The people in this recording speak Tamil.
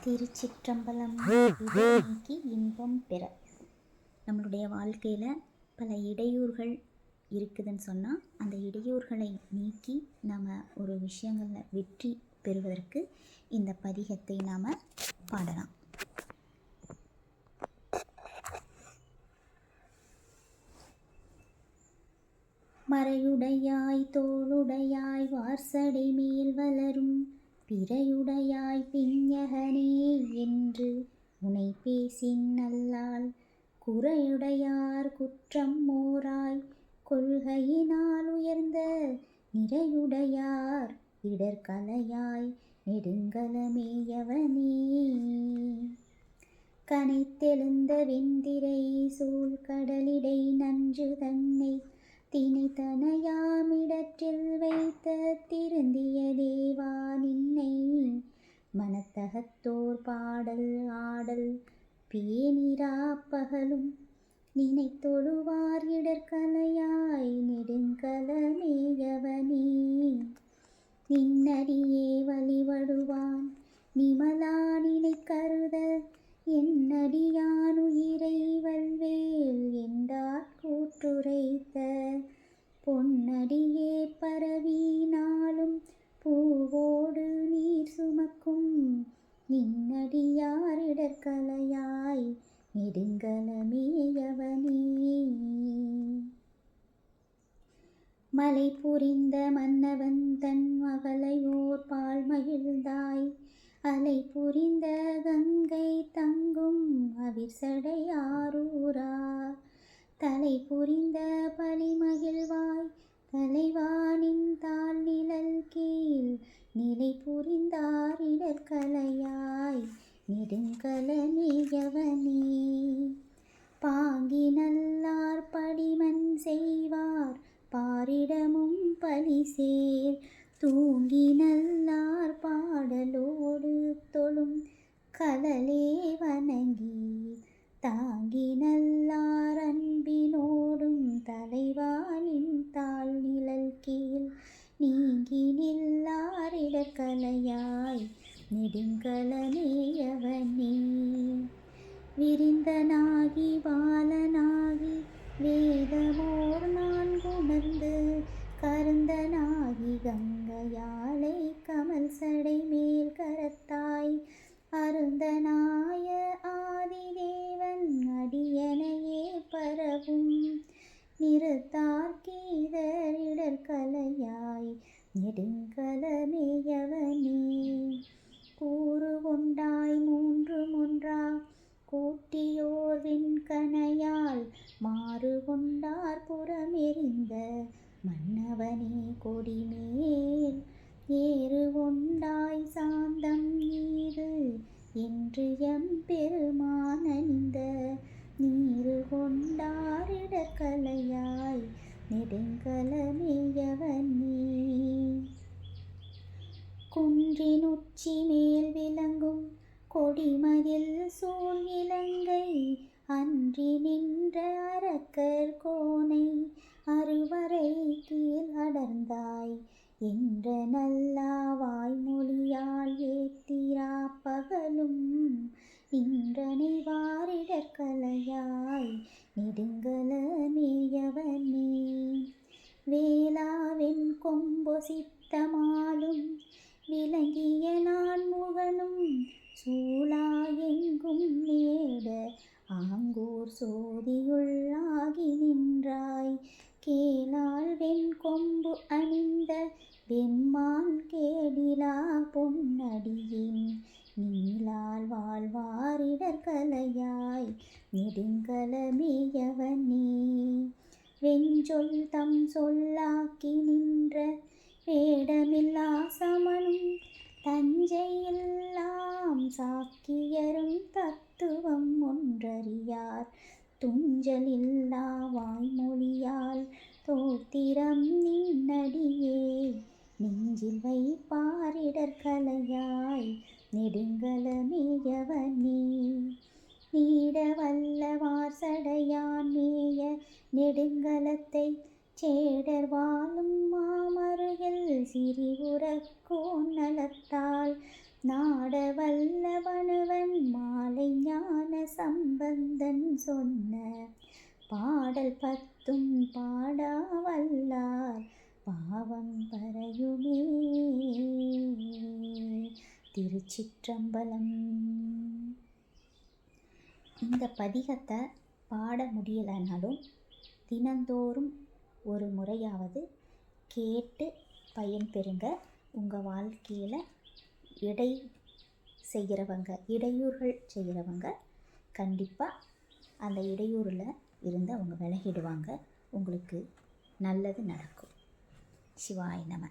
திருச்சிற்றம்பலம். இடை நீக்கி இன்பம் பெற. நம்மளுடைய வாழ்க்கையில் பல இடையூறுகள் இருக்குதுன்னு சொன்னால் அந்த இடையூறுகளை நீக்கி நம்ம ஒரு விஷயங்களில் வெற்றி பெறுவதற்கு இந்த பதிகத்தை நாம் பாடலாம். மறையுடையாய் தோளுடையாய் வார்சடை மேல் வளரும் பிறையுடையாய் பிஞகனே என்று உனை பேசின் நல்லால் குறையுடையார் குற்றம் மோராய் கொள்கையினால் உயர்ந்த நிறையுடையார் இடர்கலையாய் நெடுங்கலமேயவனே. கனைத்தெழுந்த வெந்திரை சூழ் கடலிடை நன்று தன்னை திணைத்தனையாமிடற்றில் வைத்த திருந்திய தேவா நின்னை மனத்தகத்தோர் பாடல் ஆடல் பேணிரா பகலும் நினைத்தொழுவார் இடர்கலையாய் நெடுங்கலமேயவனே. நின்னடியே வழிபடுவான் நிமலா நினை கருத என்னடியான் உயிரை வல்வேல் என்றார் கூற்றுரைத்த பொன்னடியே பரவி நாளும் பூவோடு நீர் சுமக்கும் நின்னடியார் இடர்கலையாய் நெடுங்கலமேயவனே. மலை புரிந்த மன்னவன் தன் மகளையோர் பால் மகிழ்ந்தாய் அலை புரிந்த கங்கை தங்கும் அவிர்சடையாரூரா தலை புரிந்த பலிமகிழ்வாய் தலைவானின் தாழ் நிழல் கீழ் நிலை புரிந்தார் இடர்கலையாய் நெடுங்கலமேயவனே. பாங்கி நல்லார் படிமண் செய்வார் பாரிடமும் பலிசேர் தூங்கி நல்லார் பாடலோடு தொழும் கலலே வணங்கி தாங்கி நல்லார் அன்பினோடும் தலைவானின் தாழ் நிழல் கீழ் நீங்கி நில்லார் இடர்கலையாய் நெடுங்கலமேயவனே. விரிந்தனாகி பாலனாகி வேதமோர் நான்குணர்ந்து கருந்தனாகி கங்கையாளை கமல் சடை மேல் கரத்தாய் அருந்தனாய ஆதிதேவன் அடியனையே பரவும் நிறுத்தார்கீதர் இடர்கலையாய் நெடுங்கலமேயவனே. கூறு கொண்டாய் மூன்றும் ஒன்றா கூட்டியோர் வெண்கணையால் மாறு கொண்டார் புறமெறிந்த மன்னவனே கொடிமேல் ஏறு கொண்டாய் சாந்தம் நீரு என்று எம் பெருமான் அணிந்த நீரு கொண்டார் இடர்கலையாய் நெடுங்கலமேயவனே. குன்றின் உச்சி மேல் விளங்கும் கொடிமதில் சூழ் இலங்கை அன்றி நின்ற அரக்கர் கோனை அறுவரை கீழ் அடர்ந்தாய் என்ற நல்லா வாய்மொழியால் ஏத்திரா பகலும் நின்றனை வாரிடர்கலையாய் நெடுங்கலமேயவனே. வேளாவென் கொம்பொசித்தமாலும் விளங்கிய நான் முகனும் சூளா எங்கும் நேட ஆங்கூர் சோதியுள்ளாகி நின்றாய் கேளால் வெண் கொம்பு அணிந்த வெம்மான் கேடிலா பொன்னடியின் நீளால் வாழ்வாரிடர்கலையாய் நெடுங்கலமேயவனே. வெஞ்சொல் தம் சொல்லாக்கி நின்ற வேடமில்லா சமனும் தஞ்சையெல்லாம் சாக்கியரும் தத்துவம் ஒன்றறியார் துஞ்சலில்லா வாய்மொழியால் தோத்திரம் நின்னடியே நெஞ்சில் வைப்பாரிடர்கலையாய் நெடுங்கலமேயவனே. நீட வல்ல வார்சடையான் மேய நெடுங்கலத்தை சேடர் வாழும் மாமருகில் சிறிவுறக்கோன் நலத்தால் நாட வல்ல வனுவன் மாலை ஞான சம்பந்தன் சொன்ன பாடல் 10 பாடா வல்லார் பாவம் பறையுமே. திருச்சிற்றம்பலம். இந்த பதிகத்தை பாட முடியலைனாலும் தினந்தோறும் ஒரு முறையாவது கேட்டு பயன்பெறுங்க. உங்கள் வாழ்க்கையில் இடையூறுகள் செய்கிறவங்க கண்டிப்பாக அந்த இடையூறில் இருந்து அவங்க விலகிடுவாங்க. உங்களுக்கு நல்லது நடக்கும். சிவாய நம.